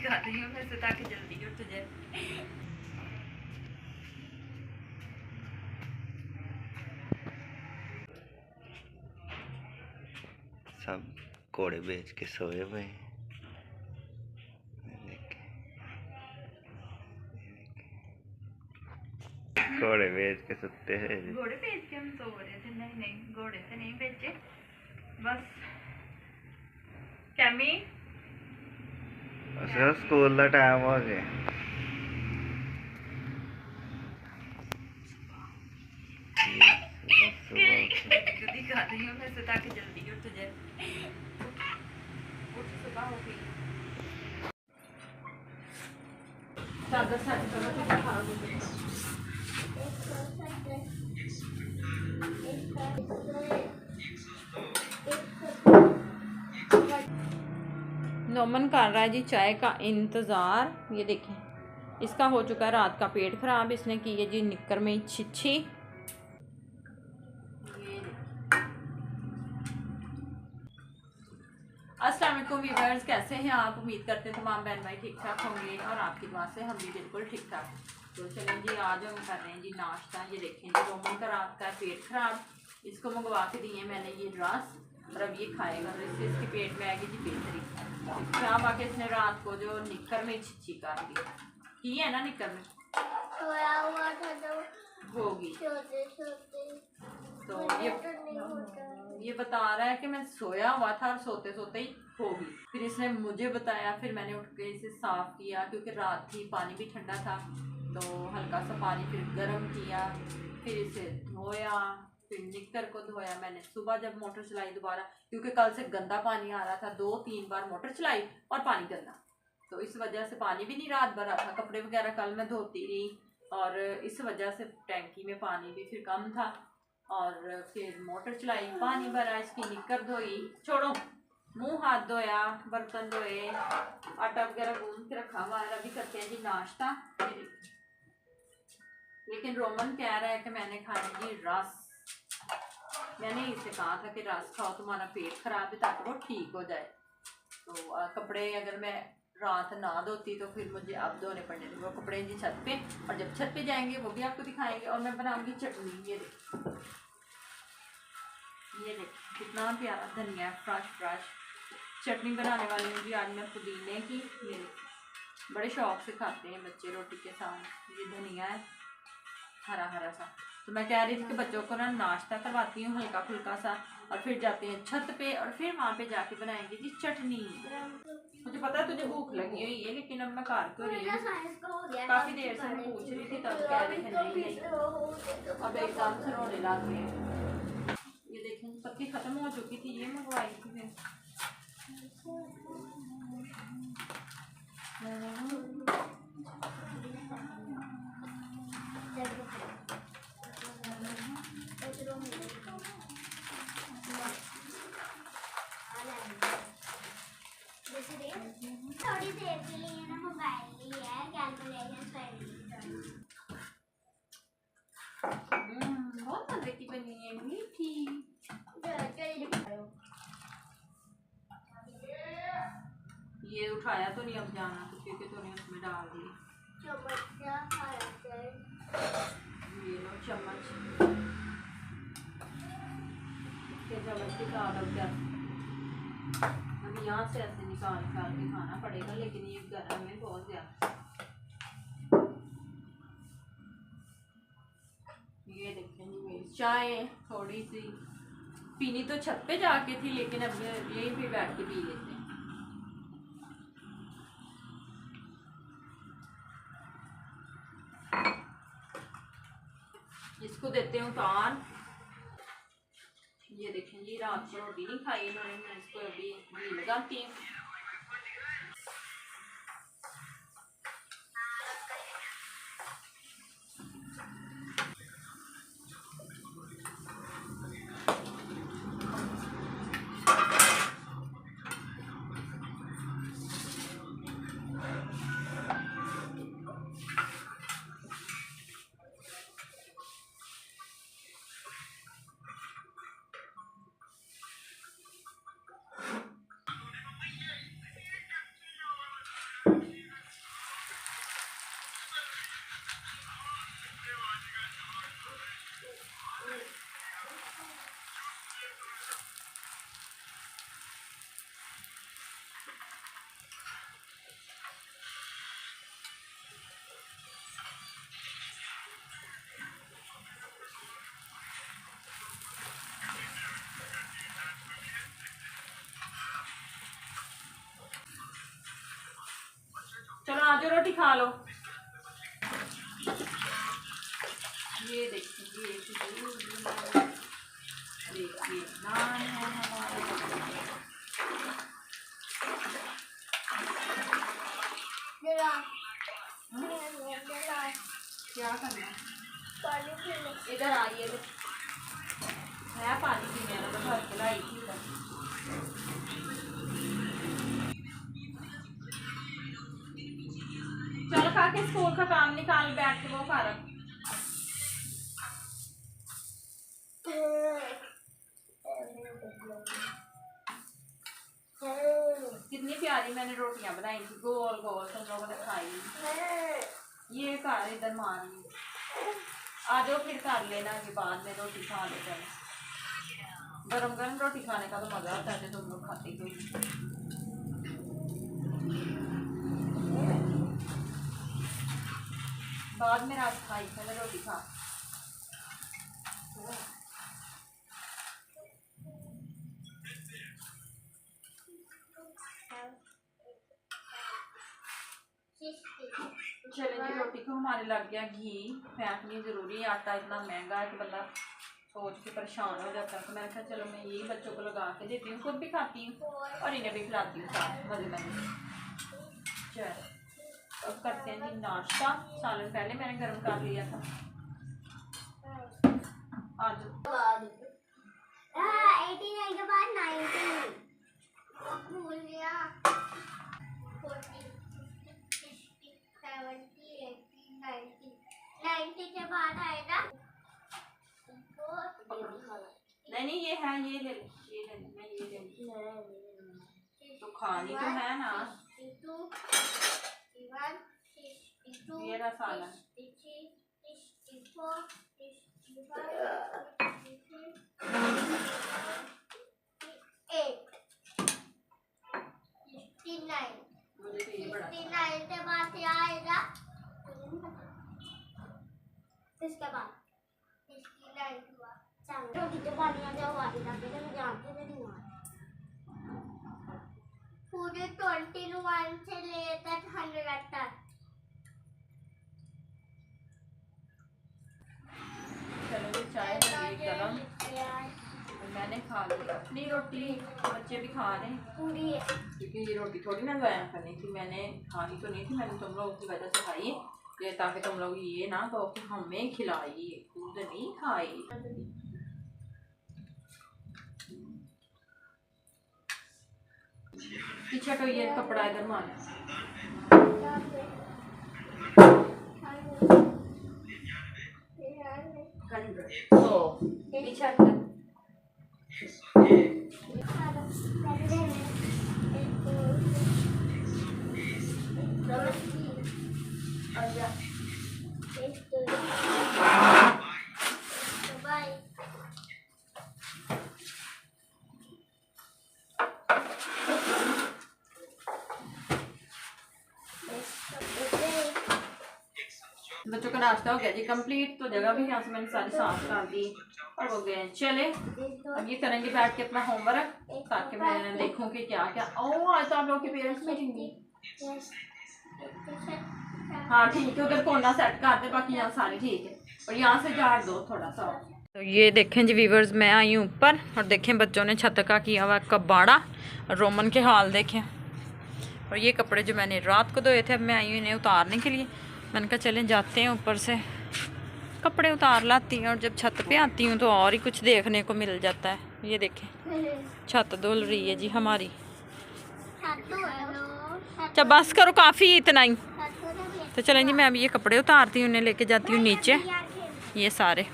दिखा रही हूँ मैं ताकि जल्दी उठ जाए। सब घोड़े बेच के सोए हुए हैं। घोड़े बेच के सोते हैं। घोड़े बेच के हम सो रहे थे। नहीं नहीं, घोड़े से नहीं बेचे, बस कैमी स्कूल का टाइम हो गया। दिखा रही हूँ मैं ताकि जल्दी उठ जाए। उठ, सुबह हो गई। चादर सेट करो तो दिखा दो। नोमन कर रहा है जी चाय का इंतज़ार। ये देखें, इसका हो चुका है रात का पेट खराब, इसने की है जी निक्कर में छिछी। अस्सलाम वालेकुम व्यूअर्स, कैसे हैं आप? उम्मीद करते हैं तमाम बहन भाई ठीक ठाक होंगे और आपकी दुआ से हम भी बिल्कुल ठीक ठाक। तो चलें जी, आज हम कर रहे हैं जी नाश्ता। ये देखें जी, रोमन का रात का पेट खराब, इसको मंगवा के दिए मैंने ये रस, और अब ये खाएगा तो इससे इसके पेट में आएगी जी बेहतरी। खराब आके इसने रात को जो निक्कर में छिछी कर दी की है ना, निक्कर में सोया हुआ था तो होगी। तो ये बता रहा है कि मैं सोया हुआ था और सोते सोते ही होगी। फिर इसने मुझे बताया, फिर मैंने उठ के इसे साफ किया क्योंकि रात थी, पानी भी ठंडा था, तो हल्का सा पानी फिर गर्म किया, फिर इसे धोया, फिर निक्कर को धोया मैंने सुबह जब मोटर चलाई दोबारा, क्योंकि कल से गंदा पानी आ रहा था। 2-3 बार मोटर चलाई और पानी गंदा, तो इस वजह से पानी भी नहीं रात भर रहा था। कपड़े वगैरह कल मैं धोती रही और इस वजह से टैंकी में पानी भी फिर कम था, और फिर मोटर चलाई, पानी भरा, इसकी निक्कर धोई, छोड़ो, मुंह हाथ धोया, बर्तन धोए, आटा वगैरह गूंद के रखा हुआ है। अभी करते हैं जी नाश्ता। लेकिन रोमन कह रहा है कि मैंने खाना जी रस। मैंने इसे कहा था कि रस खाओ, तुम्हारा पेट खराब है, ताकि वो ठीक हो जाए। तो कपड़े अगर मैं रात ना धोती तो फिर मुझे अब धोने पड़ने थे वो कपड़े जी छत पे, और जब छत पे जाएंगे वो भी आपको दिखाएंगे। और मैं बनाऊंगी चटनी। ये देख कितना प्यारा धनिया, फ्रेश चटनी बनाने वाली हूँ जी आज मैं पुदीने की। ये बड़े शौक से खाते हैं बच्चे रोटी के साथ। ये धनिया है हरा हरा सा। तो मैं कह रही थी कि बच्चों को ना नाश्ता करवाती हूँ हल्का फुल्का सा, और फिर जाते हैं छत पे, और फिर वहाँ पे जाके बनाएंगे जी चटनी। मुझे पता है तुझे भूख लगी हुई है, लेकिन अब मैं कर तो रही हूँ। काफी देर से मैं पूछ रही थी, तब कह रहे थे नहीं, अब एकदम से रोने लग गए। ये देखें पत्ती खत्म हो चुकी थी, ये मंगवाई थी फिर। थोड़ी देर के लिए ना मोबाइल लिया है, कैलकुलेशन कर ली। बहुत मजे की बनी है, मीठी। ये उठाया तो नहीं अब जाना, तो क्योंकि तूने उसमें डाल दी। ये लो चम्मच, चम्मच निकाल अब क्या। अब यहाँ से ऐसे निकाल के खाना पड़ेगा, लेकिन ये गर्म है बहुत ज्यादा। ये देखें जी मेरी चाय थोड़ी सी पीनी तो छत पे जाके थी, लेकिन अब यहीं पे बैठ के पी लेते हैं। इसको देते हैं उतार। ये देखें जी, रात को रोटी नहीं खाई इन्होंने, मैं इसको अभी घी लगाती हूँ। जाओ रोटी खा लो। ये देखिए नान है हमारा। क्या करना इधर आइए, है पानी पीने वाला, तो भर के लाई थी इधर। चल खा के स्कूल का काम निकाल, बैठ के वो कर। कितनी प्यारी मैंने रोटियां बनाई थी, गोल गोल, तुम लोगों ने खाई। ये कर इधर मारी, आ जाओ फिर कर लेना कि बाद में रोटी खा ले। चलो गरम गरम रोटी खाने का तो मजा आता है, तुम लोग खाते कोई। बाद में रात खाई पहले रोटी खा। चले जी, रोटी को हमारे लग गया घी। फेंकनी जरूरी है, आटा इतना महंगा है कि बंदा सोच के परेशान हो जाता है। तो मैंने कहा चलो मैं यही बच्चों को लगा के देती हूँ, खुद भी खाती हूँ और इन्हें भी खिलाती हूँ साथ मजे मजे। चलो अब करते हैं जी नाश्ता। सालन पहले मैंने गर्म कर लिया था। आज 89 के बाद 90 भूल गया। 40 60 70 80 90 के बाद आएगा। नहीं ये है, ये ले लो, ये ले लो, मैं ये ले लूँ। तो खानी तो है ना। 62 ये रहा सालन। 69 मुझे तो ये बड़ा 69 के बाद क्या आएगा? इसके बाद 69 हुआ। रोटी तो पानी आ जाओ वाली लगे तो जानते नहीं हुआ। पूरे 21 से लेकर 100 तक। चलो जी, चाय लगी गरम, मैंने खा ली अपनी रोटी, बच्चे भी खा रहे हैं पूरी है। क्योंकि ये रोटी थोड़ी ना ज़ाया करनी थी। मैंने खानी तो नहीं थी, मैंने तुम लोगों की वजह से खाई ये, ताकि तुम लोग ये ना कहो कि हमें खिलाई खुद नहीं खाई। पीछे तो ये कपड़ा इधर मार पीछे बच्चों का नाश्ता हो गया जी कंप्लीट। तो जगह भी यहाँ से मैंने सारी साफ कर दी और हो गए। चले अब ये करेंगे बैठ के अपना होमवर्क, ताकि मैं देखूँ कि क्या क्या। ओह आज तो आप लोगों की पेरेंट्स मीटिंग थी। हाँ ठीक है, उधर कोना सेट कर दे, बाकी यहाँ सारी ठीक है। और यहाँ से झाड़ दो थोड़ा सा। तो ये देखें जी व्यूवर्स, मैं आई हूँ ऊपर और देखें बच्चों ने छत का किया हुआ कबाड़ा और रोमन के हाल देखें। और ये कपड़े जो मैंने रात को धोए थे, अब मैं आई हूँ इन्हें उतारने के लिए। मैंने कहा चलें जाते हैं ऊपर से कपड़े उतार लाती हैं, और जब छत पे आती हूँ तो और ही कुछ देखने को मिल जाता है। ये देखें छत धुल रही है जी हमारी। अच्छा बस करो, काफ़ी इतना ही। तो चलें जी, मैं अब ये कपड़े उतारती हूँ, उन्हें लेके जाती हूँ नीचे ये सारे।